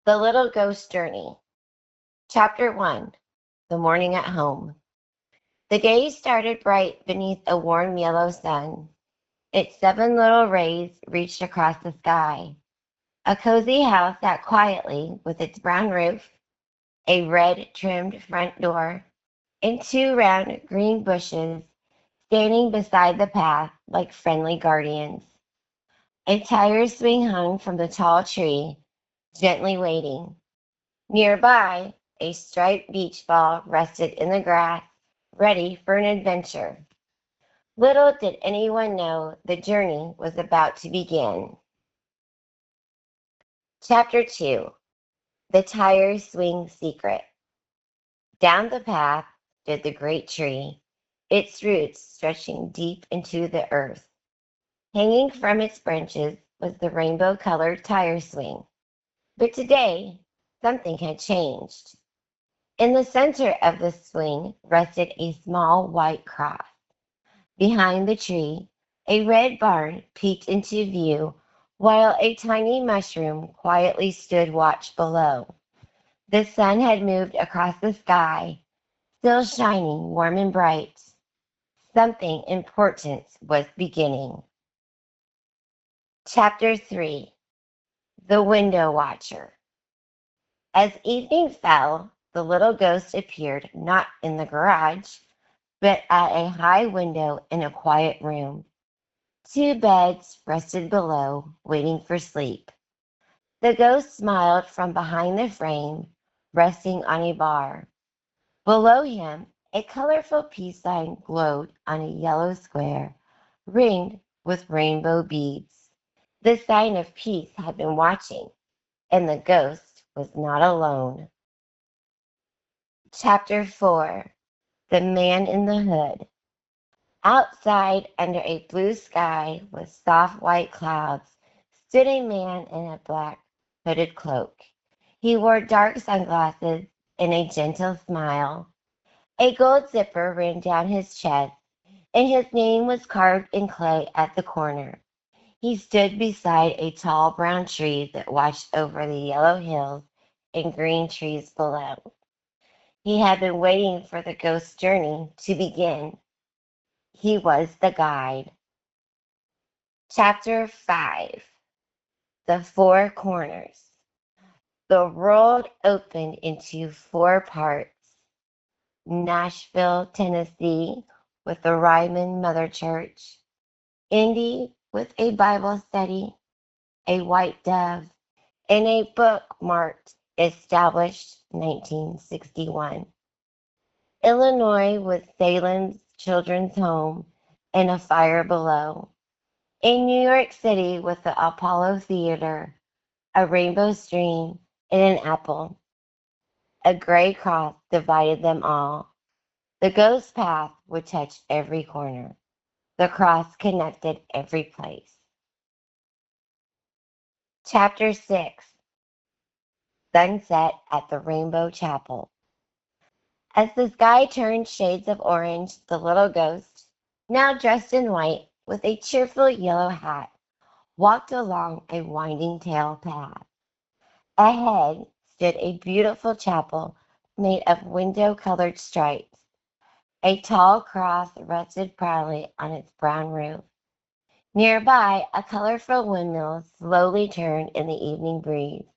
The Little Ghost Journey. Chapter 1. The Morning at Home. The day started bright beneath a warm yellow sun. Its 7 little rays reached across the sky. A cozy house sat quietly with its brown roof, a red-trimmed front door, and 2 round green bushes standing beside the path like friendly guardians. A tire swing hung from the tall tree, gently waiting. Nearby, a striped beach ball rested in the grass, ready for an adventure. Little did anyone know the journey was about to begin. Chapter 2. The Tire Swing Secret. Down the path stood the great tree, its roots stretching deep into the earth. Hanging from its branches was the rainbow-colored tire swing. But today, something had changed. In the center of the swing rested a small white cross. Behind the tree, a red barn peeked into view, while a tiny mushroom quietly stood watch below. The sun had moved across the sky, still shining warm and bright. Something important was beginning. Chapter 3. The Window Watcher. As evening fell, the little ghost appeared not in the garage, but at a high window in a quiet room. 2 beds rested below, waiting for sleep. The ghost smiled from behind the frame, resting on a bar. Below him, a colorful peace sign glowed on a yellow square, ringed with rainbow beads. The sign of peace had been watching, and the ghost was not alone. Chapter 4. The Man in the Hood. Outside, under a blue sky with soft white clouds, stood a man in a black hooded cloak. He wore dark sunglasses and a gentle smile. A gold zipper ran down his chest, and his name was carved in clay at the corner. He stood beside a tall brown tree that watched over the yellow hills and green trees below. He had been waiting for the ghost journey to begin. He was the guide. Chapter 5. The Four Corners. The world opened into 4 parts. Nashville, Tennessee, with the Ryman Mother Church. Indy, with a Bible study, a white dove, and a book marked established 1961. Illinois, with Salem's Children's Home and a fire below. In New York City, with the Apollo Theater, a rainbow stream, and an apple. A gray cross divided them all. The ghost path would touch every corner. The cross connected every place. Chapter 6. Sunset at the Rainbow Chapel. As the sky turned shades of orange, the little ghost, now dressed in white with a cheerful yellow hat, walked along a winding tail path. Ahead stood a beautiful chapel made of window-colored stripes. A tall cross rested proudly on its brown roof. Nearby, a colorful windmill slowly turned in the evening breeze.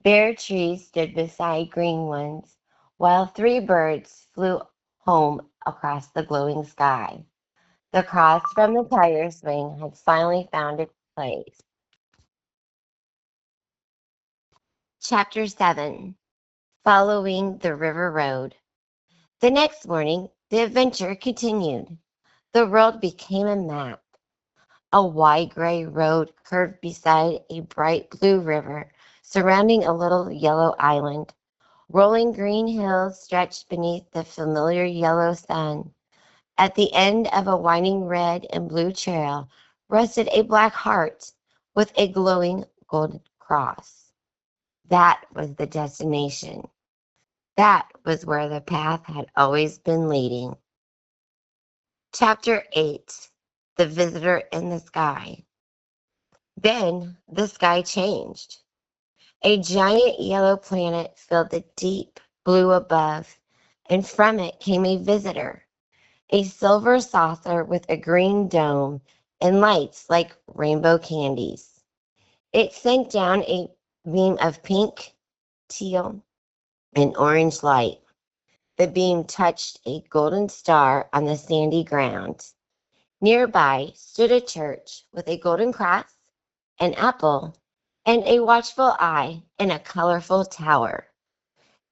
Bare trees stood beside green ones, while 3 birds flew home across the glowing sky. The cross from the tire swing had finally found its place. Chapter 7. Following the River Road. The next morning, the adventure continued. The world became a map. A wide gray road curved beside a bright blue river, surrounding a little yellow island. Rolling green hills stretched beneath the familiar yellow sun. At the end of a winding red and blue trail rested a black heart with a glowing gold cross. That was the destination. That was where the path had always been leading. Chapter 8. The Visitor in the Sky. Then the sky changed. A giant yellow planet filled the deep blue above, and from it came a visitor, a silver saucer with a green dome and lights like rainbow candies. It sent down a beam of pink, teal, and orange light. The beam touched a golden star on the sandy ground. Nearby stood a church with a golden cross, an apple, and a watchful eye in a colorful tower.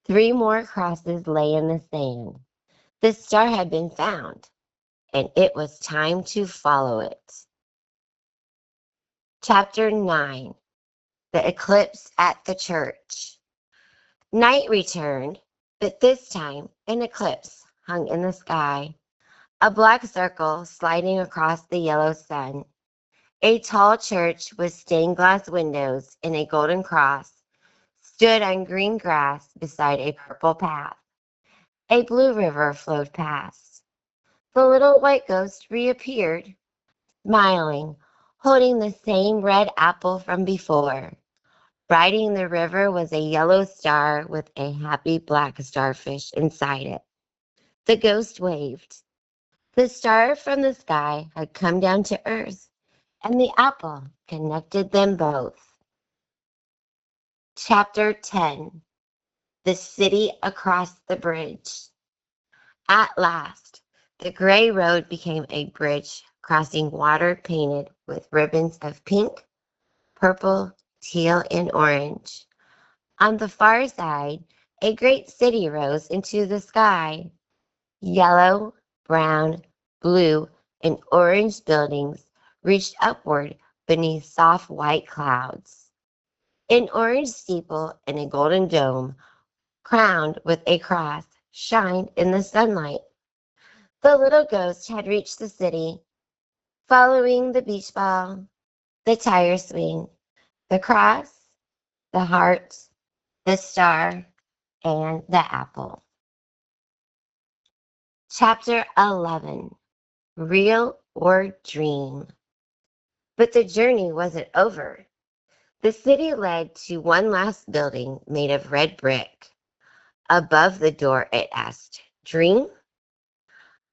Three more crosses lay in the sand. The star had been found, and it was time to follow it. Chapter 9. The Eclipse at the Church. Night returned, but this time an eclipse hung in the sky, a black circle sliding across the yellow sun. A tall church with stained glass windows and a golden cross stood on green grass beside a purple path. A blue river flowed past. The little white ghost reappeared, smiling, holding the same red apple from before. Riding the river was a yellow star with a happy black starfish inside it. The ghost waved. The star from the sky had come down to earth, and the apple connected them both. Chapter 10. The City Across the Bridge. At last, the gray road became a bridge crossing water painted with ribbons of pink, purple, teal, and orange. On the far side, a great city rose into the sky. Yellow, brown, blue, and orange buildings reached upward beneath soft white clouds. An orange steeple and a golden dome, crowned with a cross, shined in the sunlight. The little ghost had reached the city, following the beach ball, the tire swing, the cross, the heart, the star, and the apple. Chapter 11. Real or Dream? But the journey wasn't over. The city led to one last building made of red brick. Above the door it asked, Dream?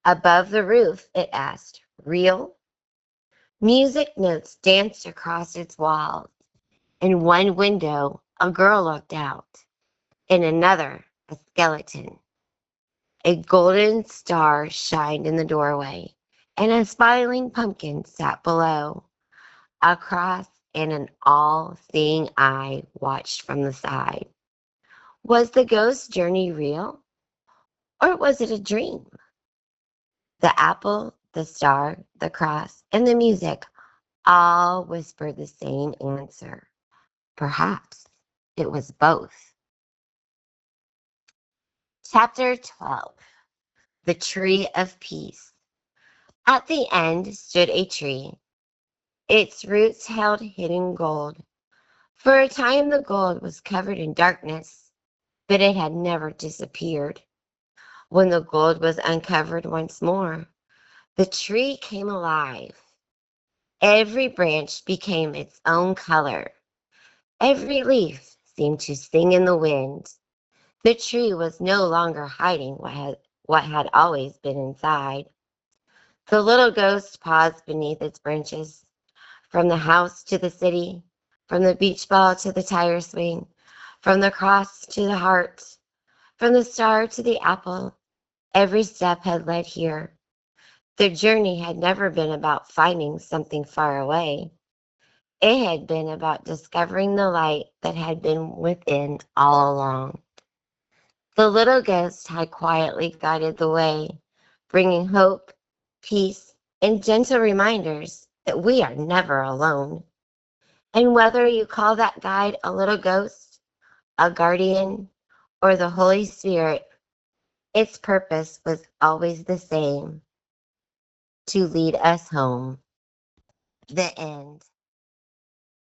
Above the roof it asked, Real? Music notes danced across its walls. In one window, a girl looked out. In another, a skeleton. A golden star shined in the doorway, and a smiling pumpkin sat below. A cross and an all-seeing eye watched from the side. Was the ghost journey real, or was it a dream? The apple, the star, the cross, and the music all whispered the same answer. Perhaps it was both. Chapter 12. The Tree of Peace. At the end stood a tree. Its roots held hidden gold. For a time the gold was covered in darkness, but it had never disappeared. When the gold was uncovered once more, the tree came alive. Every branch became its own color. Every leaf seemed to sing in the wind. The tree was no longer hiding what had always been inside. The little ghost paused beneath its branches. From the house to the city, from the beach ball to the tire swing, from the cross to the heart, from the star to the apple, every step had led here. The journey had never been about finding something far away. It had been about discovering the light that had been within all along. The little ghost had quietly guided the way, bringing hope, peace, and gentle reminders that we are never alone. And whether you call that guide a little ghost, a guardian, or the Holy Spirit, its purpose was always the same, to lead us home. The end.